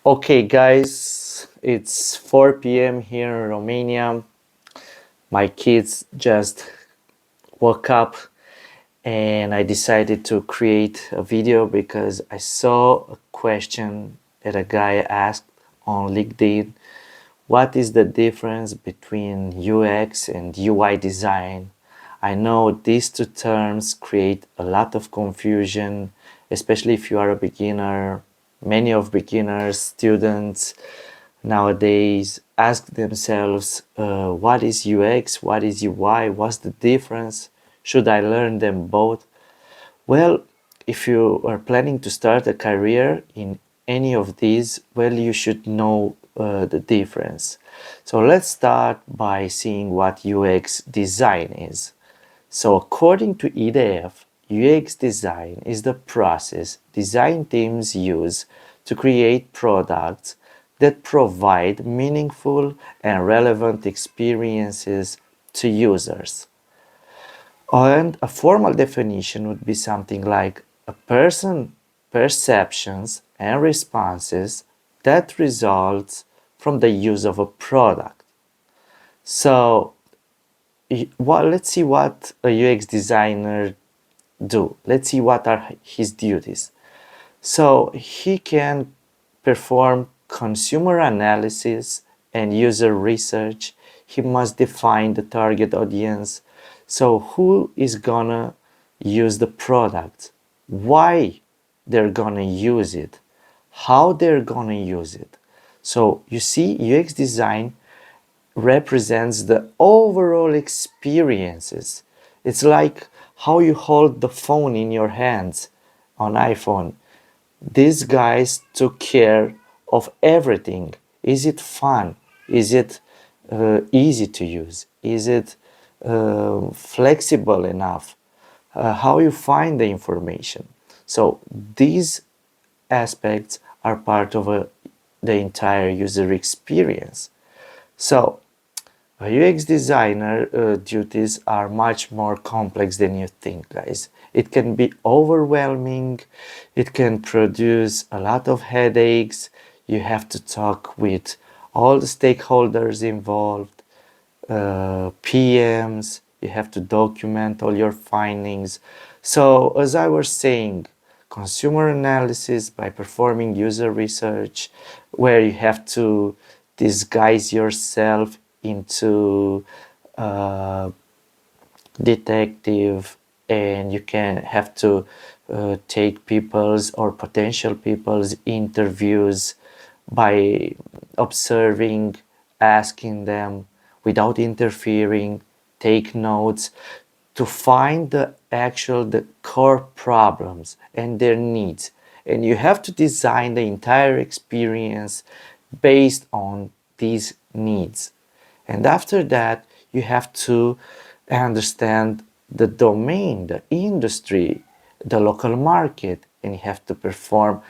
Okay, guys, it's 4 p.m. here in Romania. My kids just woke up and I decided to create a video because I saw a question that a guy asked on LinkedIn. What is the difference between UX and UI design? I know these two terms create a lot of confusion, especially if you are a beginner. Many of beginners, students nowadays ask themselves, what is UX? What is UI? What's the difference? Should I learn them both? Well, if you are planning to start a career in any of these, well, you should know the difference. So let's start by seeing what UX design is. So according to EDF, UX design is the process design teams use to create products that provide meaningful and relevant experiences to users. And a formal definition would be something like a person perceptions and responses that results from the use of a product. So let's see what a UX designer do. Let's see what are his duties. So he can perform consumer analysis and user research. He must define the target audience. So who is gonna use the product? Why they're gonna use it? How they're gonna use it? So you see, UX design represents the overall experiences. It's like how you hold the phone in your hands on iPhone. These guys took care of everything. Is it fun? Is it easy to use? Is it flexible enough? How you find the information? So these aspects are part of the entire user experience. So UX designer duties are much more complex than you think, guys. It can be overwhelming, it can produce a lot of headaches. You have to talk with all the stakeholders involved, PMs, you have to document all your findings. So, as I was saying, consumer analysis by performing user research, where you have to disguise yourself into a detective, and you can have to take people's or potential people's interviews by observing, asking them without interfering, take notes to find the core problems and their needs. And you have to design the entire experience based on these needs. And after that, you have to understand the domain, the industry, the local market, and you have to perform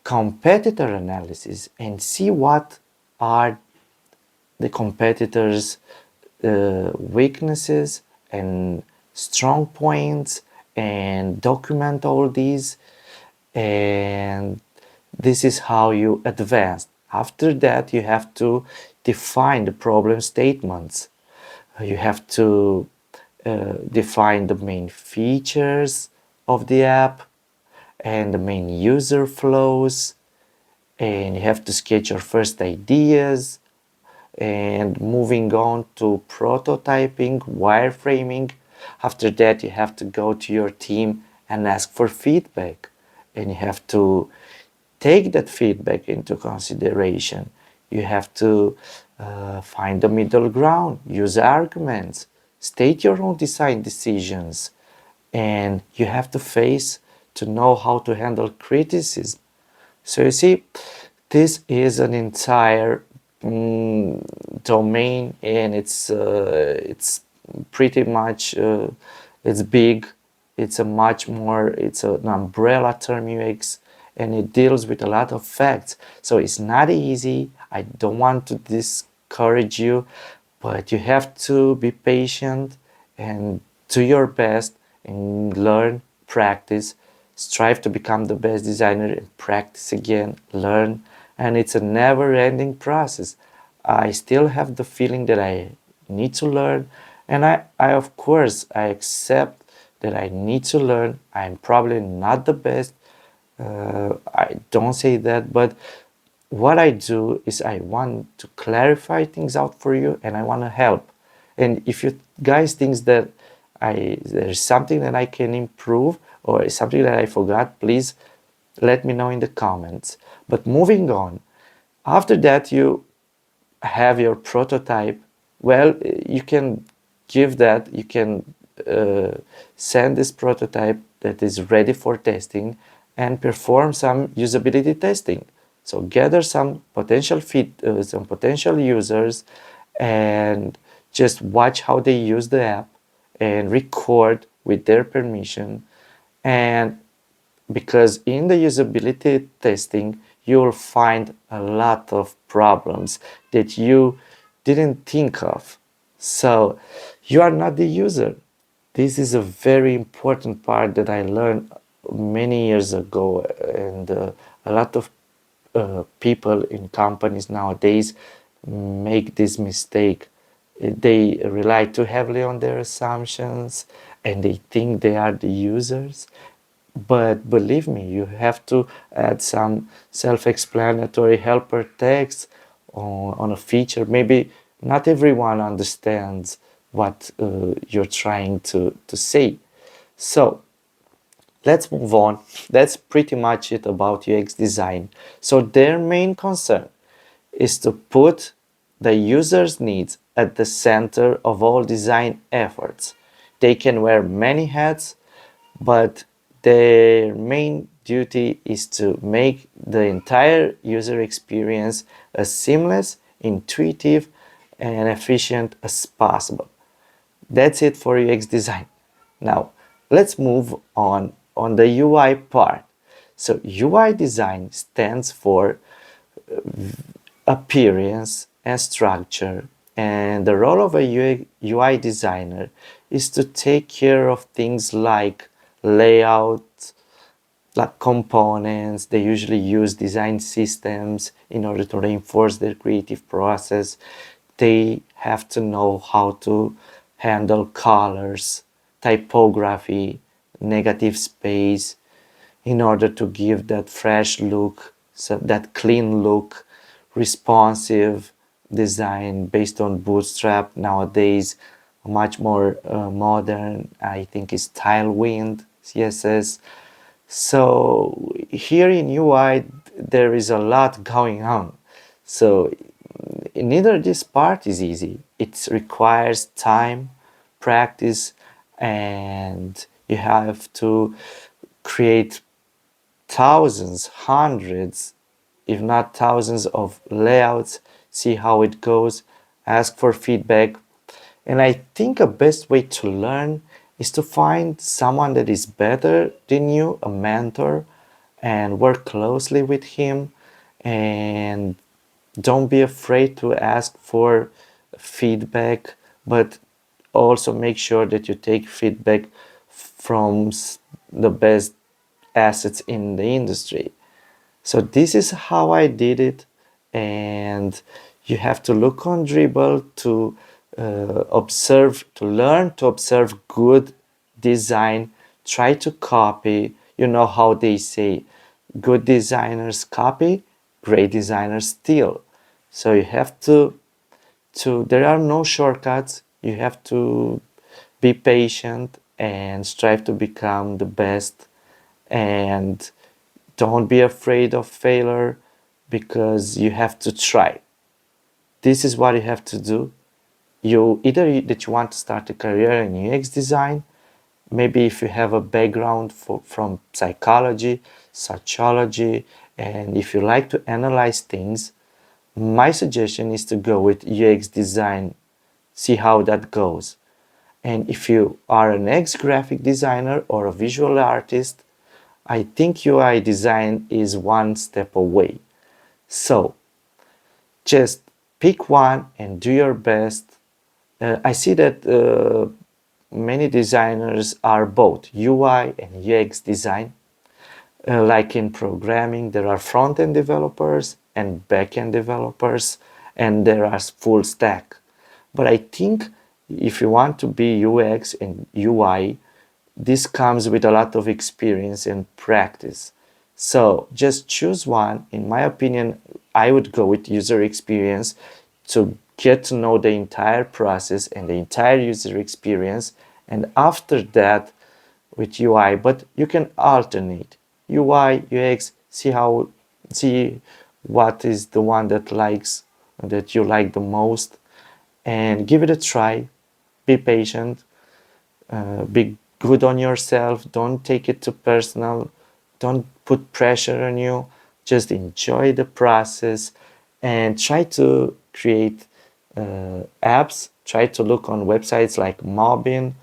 competitor analysis and see what are the competitors' weaknesses and strong points and document all these. And this is how you advance. After that, you have to define the problem statements. You have to define the main features of the app and the main user flows, and you have to sketch your first ideas, and moving on to prototyping, wireframing. After that, you have to go to your team and ask for feedback, and you have to take that feedback into consideration. You have to find the middle ground, use arguments, state your own design decisions, and you have to face to know how to handle criticism. So you see, this is an entire domain, and it's pretty much it's big. It's a much more, it's an umbrella term, UX, and it deals with a lot of facts. So it's not easy. I don't want to discourage you, but you have to be patient and do your best and learn, practice, strive to become the best designer, and practice again, learn and it's a never-ending process. I still have the feeling that I need to learn, and I of course I accept that I need to learn. I'm probably not the best. I don't say that, but what I do is I want to clarify things out for you, and I want to help. And if you guys think that there's something that I can improve or something that I forgot, please let me know in the comments. But moving on, after that you have your prototype. Well, you can give that, you can uh, send this prototype that is ready for testing and perform some usability testing. So gather some some potential users, and just watch how they use the app and record with their permission. And because in the usability testing you'll find a lot of problems that you didn't think of. So you are not the user. This is a very important part that I learned many years ago, and a lot of people in companies nowadays make this mistake. They rely too heavily on their assumptions, and they think they are the users. But believe me, you have to add some self-explanatory helper text on a feature. Maybe not everyone understands what you're trying to say. So let's move on. That's pretty much it about UX design. So their main concern is to put the user's needs at the center of all design efforts. They can wear many hats, but their main duty is to make the entire user experience as seamless, intuitive, and efficient as possible. That's it for UX design. Now, let's move on the UI part. So UI design stands for appearance and structure, and the role of a UI designer is to take care of things like layout, like components. They usually use design systems in order to reinforce their creative process. They have to know how to handle colors, typography, negative space, in order to give that fresh look, so that clean look, responsive design based on Bootstrap nowadays. Much more modern, I think, is Tailwind CSS. So here in UI there is a lot going on. So neither this part is easy. It requires time, practice, and you have to create thousands, hundreds, if not thousands of layouts, see how it goes, ask for feedback. And I think a best way to learn is to find someone that is better than you, a mentor, and work closely with him. And don't be afraid to ask for feedback, but also make sure that you take feedback from the best assets in the industry. So this is how I did it, and you have to look on Dribble to observe, to learn to observe good design. Try to copy. You know how they say, good designers copy, great designers steal. So you have to. There are no shortcuts. You have to be patient and strive to become the best, and don't be afraid of failure, because you have to try. This is what you have to do. You either that you want to start a career in UX design, maybe if you have a background from psychology, sociology, and if you like to analyze things, my suggestion is to go with UX design, see how that goes. And if you are an ex-graphic designer or a visual artist, I think UI design is one step away. So just pick one and do your best. I see that many designers are both UI and UX design. Like in programming, there are front-end developers and backend developers, and there are full stack. But I think if you want to be UX and UI, this comes with a lot of experience and practice. So just choose one. In my opinion, I would go with user experience to get to know the entire process and the entire user experience. And after that, with UI, but you can alternate UI, UX, see what is the one that you like the most, and give it a try. Be patient, be good on yourself, don't take it too personal, don't put pressure on you, just enjoy the process and try to create apps. Try to look on websites like Mobbin,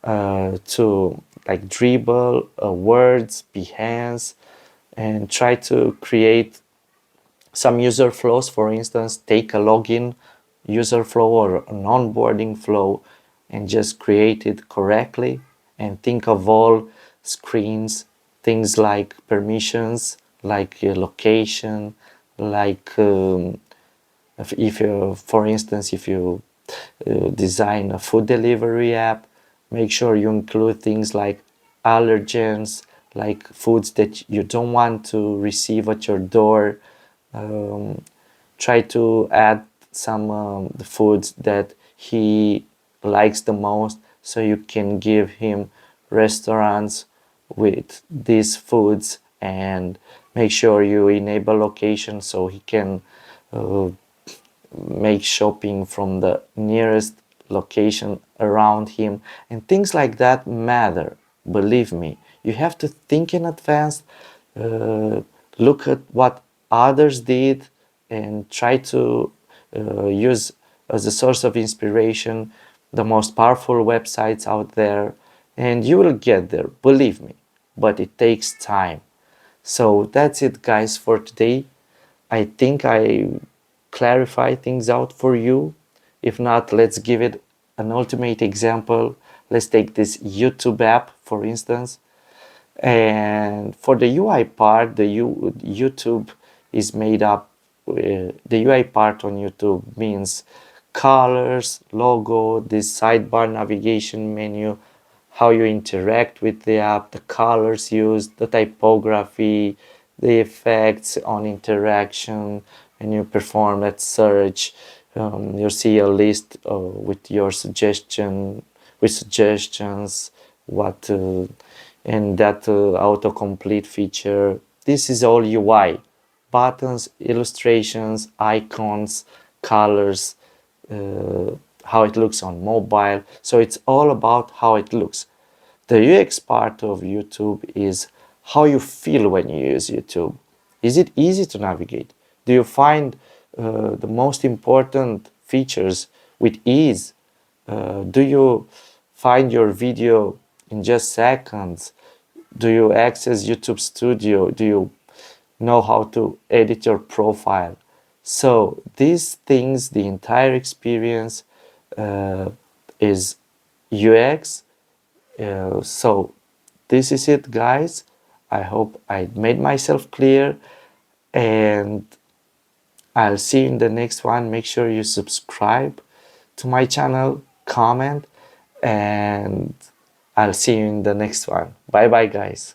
to like Dribble, Words, Behance, and try to create some user flows. For instance, take a login user flow or an onboarding flow and just create it correctly, and think of all screens, things like permissions, like location, like if you, for instance, if you design a food delivery app, make sure you include things like allergens, like foods that you don't want to receive at your door. um, Try to add some the foods that he likes the most, so you can give him restaurants with these foods, and make sure you enable location so he can uh, make shopping from the nearest location around him. And things like that matter, believe me. You have to think in advance, uh, look at what others did, and try to use as a source of inspiration the most powerful websites out there, and you will get there, believe me. But it takes time. So that's it, guys, for today. I think I clarify things out for you. If not, let's give it an ultimate example. Let's take this YouTube app, for instance. And for the UI part, YouTube is made up, the UI part on YouTube means colors, logo, this sidebar navigation menu, how you interact with the app, the colors used, the typography, the effects on interaction, and you perform that search. You'll see a list with your suggestions, what and that autocomplete feature. This is all UI: buttons, illustrations, icons, colors, how it looks on mobile. So it's all about how it looks. The UX part of YouTube is how you feel when you use YouTube. Is it easy to navigate? Do you find the most important features with ease? Do you find your video in just seconds? Do you access YouTube Studio? Do you know how to edit your profile? So these things, the entire experience uh, is UX. So this is it, guys. I hope I made myself clear, and I'll see you in the next one. Make sure you subscribe to my channel, comment, and I'll see you in the next one. Bye bye, guys.